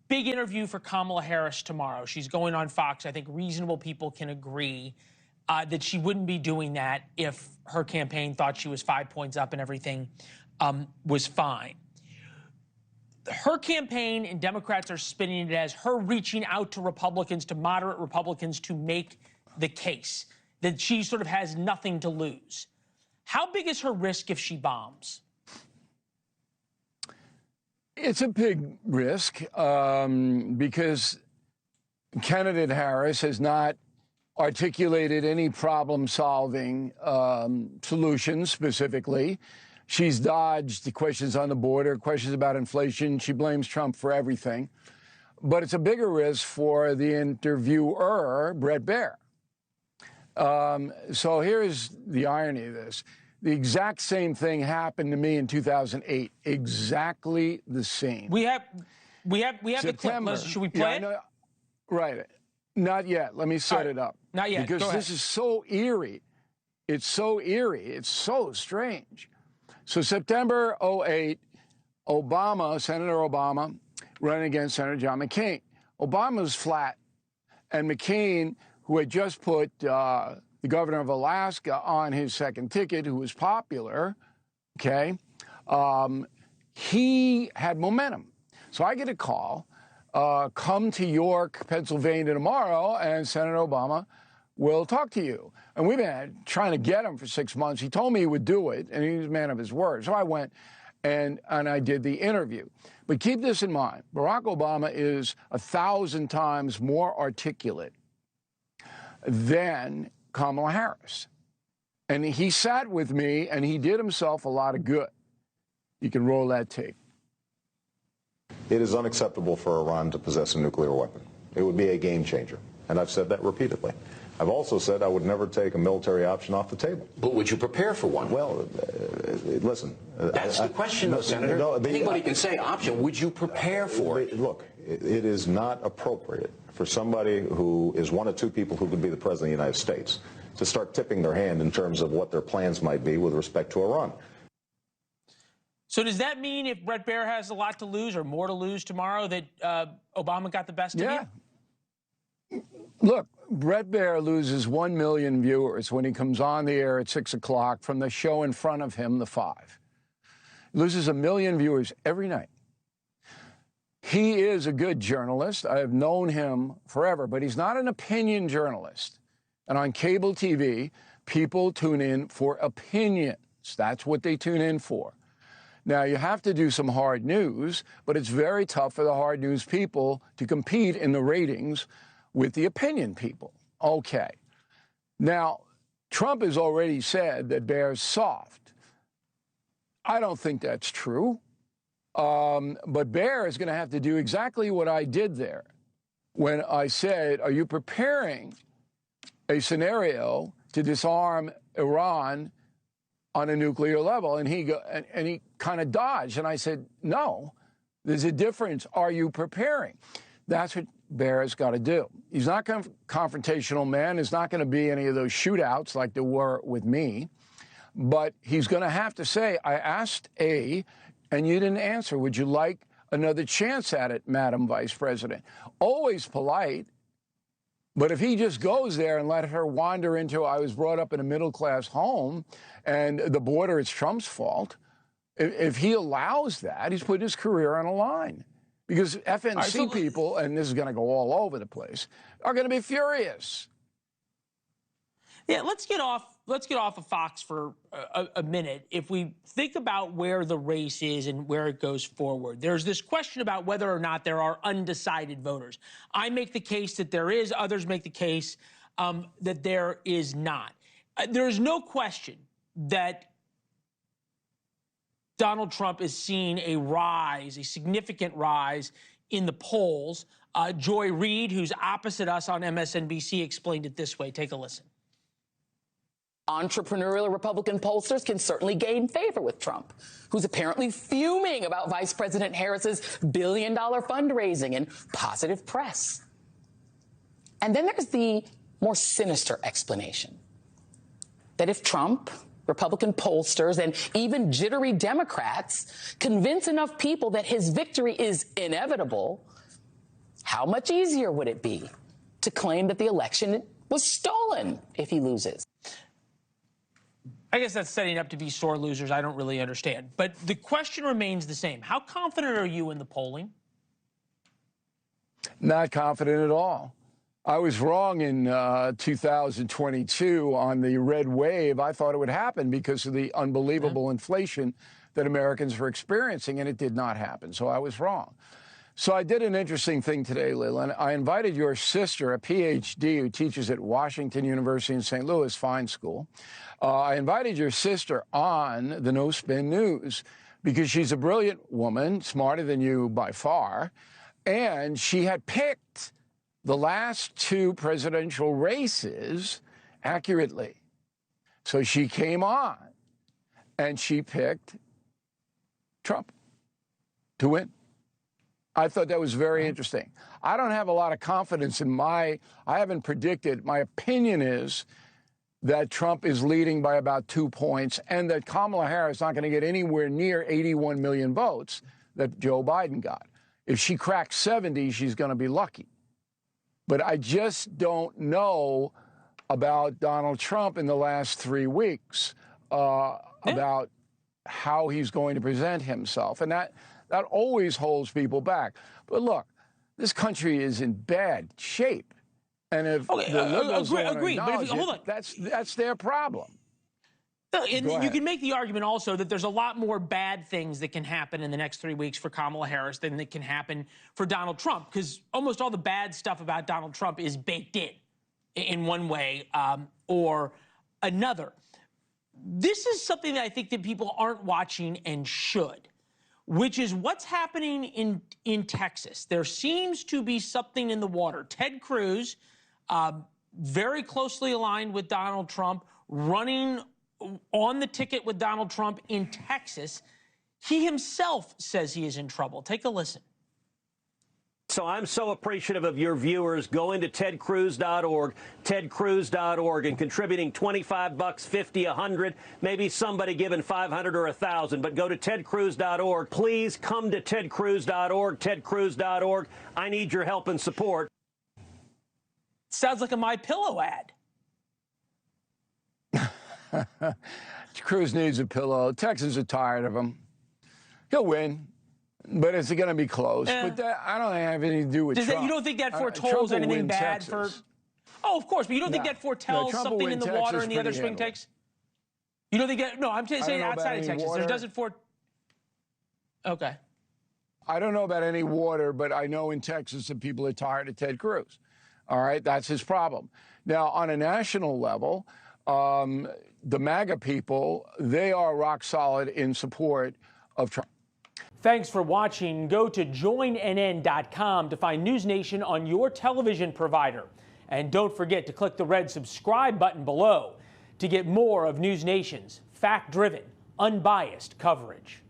Big interview for Kamala Harris tomorrow. She's going on Fox. I think reasonable people can agree that she wouldn't be doing that if her campaign thought she was 5 points up and everything was fine. Her campaign and Democrats are spinning it as her reaching out to Republicans, to moderate Republicans, to make the case that she sort of has nothing to lose. How big is her risk if she bombs? It's a big risk because candidate Harris has not articulated any problem-solving solutions specifically. She's dodged the questions on the border, questions about inflation. She blames Trump for everything. But it's a bigger risk for the interviewer, Bret Baier. So here's the irony of this. The exact same thing happened to me in 2008. Exactly the same. We have the clip. Should we play it? Right. Not yet. Let me set it up. Not yet. Because this is so eerie. It's so eerie. It's so strange. So September 2008, Senator Obama, running against Senator John McCain. Obama was flat, and McCain, who had just put the governor of Alaska on his second ticket, who was popular, okay, he had momentum. So I get a call, come to York, Pennsylvania tomorrow, and Senator Obama will talk to you. And we've been trying to get him for 6 months. He told me he would do it, and he was a man of his word. So I went and I did the interview. But keep this in mind. Barack Obama is 1,000 times more articulate than Kamala Harris. And he sat with me, and he did himself a lot of good. You can roll that tape. It is unacceptable for Iran to possess a nuclear weapon. It would be a game changer. And I've said that repeatedly. I've also said I would never take a military option off the table. But would you prepare for one? Well, listen. That's the question, though, Senator. Anybody can say option. Would you prepare for it? Look, it is not appropriate for somebody who is one of two people who could be the President of the United States to start tipping their hand in terms of what their plans might be with respect to Iran. So does that mean if Bret Baier has a lot to lose or more to lose tomorrow that Obama got the best of you? Look, Bret Baier loses 1 million viewers when he comes on the air at 6 o'clock from the show in front of him, The Five. He loses 1 million viewers every night. He is a good journalist. I have known him forever, but he's not an opinion journalist. And on cable TV, people tune in for opinions. That's what they tune in for. Now, you have to do some hard news, but it's very tough for the hard news people to compete in the ratings with the opinion people. Okay. Now, Trump has already said that Baier's soft. I don't think that's true. But Baier is going to have to do exactly what I did there when I said, are you preparing a scenario to disarm Iran on a nuclear level? And he kind of dodged. And I said, no, there's a difference. Are you preparing? That's what Baier's got to do. He's not a confrontational man. There's not going to be any of those shootouts like there were with me. But he's going to have to say, I asked A, and you didn't answer. Would you like another chance at it, Madam Vice President? Always polite. But if he just goes there and let her wander into, I was brought up in a middle-class home, and the border is Trump's fault, if he allows that, he's putting his career on the line. Because FNC people, and this is going to go all over the place, are going to be furious. Yeah, let's get off of Fox for a minute. If we think about where the race is and where it goes forward, there's this question about whether or not there are undecided voters. I make the case that there is. Others make the case that there is not. There is no question that Donald Trump is seeing a rise, a significant rise in the polls. Joy Reid, who's opposite us on MSNBC, explained it this way. Take a listen. Entrepreneurial Republican pollsters can certainly gain favor with Trump, who's apparently fuming about Vice President Harris's billion-dollar fundraising and positive press. And then there's the more sinister explanation that if Trump, Republican pollsters, and even jittery Democrats convince enough people that his victory is inevitable, how much easier would it be to claim that the election was stolen if he loses? I guess that's setting up to be sore losers. I don't really understand. But the question remains the same. How confident are you in the polling? Not confident at all. I was wrong in 2022 on the red wave. I thought it would happen because of the unbelievable inflation that Americans were experiencing, and it did not happen. So I was wrong. So I did an interesting thing today, Leland. I invited your sister, a PhD who teaches at Washington University in St. Louis, fine school. I invited your sister on the No Spin News because she's a brilliant woman, smarter than you by far, and she had picked the last two presidential races accurately. So she came on and she picked Trump to win. I thought that was very interesting. I don't have a lot of confidence in I haven't predicted. My opinion is that Trump is leading by about 2 points and that Kamala Harris is not going to get anywhere near 81 million votes that Joe Biden got. If she cracks 70, she's going to be lucky. But I just don't know about Donald Trump in the last 3 weeks, about how he's going to present himself. And that always holds people back. But look, this country is in bad shape. And if the liberals agree, but if, hold on. That's their problem. And you can make the argument also that there's a lot more bad things that can happen in the next 3 weeks for Kamala Harris than that can happen for Donald Trump, because almost all the bad stuff about Donald Trump is baked in one way or another. This is something that I think that people aren't watching and should, which is what's happening in Texas. There seems to be something in the water. Ted Cruz, very closely aligned with Donald Trump, running on the ticket with Donald Trump in Texas. He himself says he is in trouble. Take a listen. So I'm so appreciative of your viewers going to tedcruz.org, tedcruz.org, and contributing $25, $50, $100, maybe somebody giving $500 or $1,000. But go to tedcruz.org. Please come to tedcruz.org, tedcruz.org. I need your help and support. Sounds like a MyPillow ad. Cruz needs a pillow. Texans are tired of him. He'll win, but it's going to be close. But I don't have anything to do with Trump. You don't think that foretells anything bad for? Oh, of course, but you don't think that foretells something in the water in the other swing states? You don't think that? No, I'm saying outside of Texas. There doesn't Okay. I don't know about any water, but I know in Texas that people are tired of Ted Cruz. All right, that's his problem. Now, on a national level, the MAGA people, they are rock solid in support of Trump. Thanks for watching. Go to joinnn.com to find NewsNation on your television provider. And don't forget to click the red subscribe button below to get more of NewsNation's fact-driven, unbiased coverage.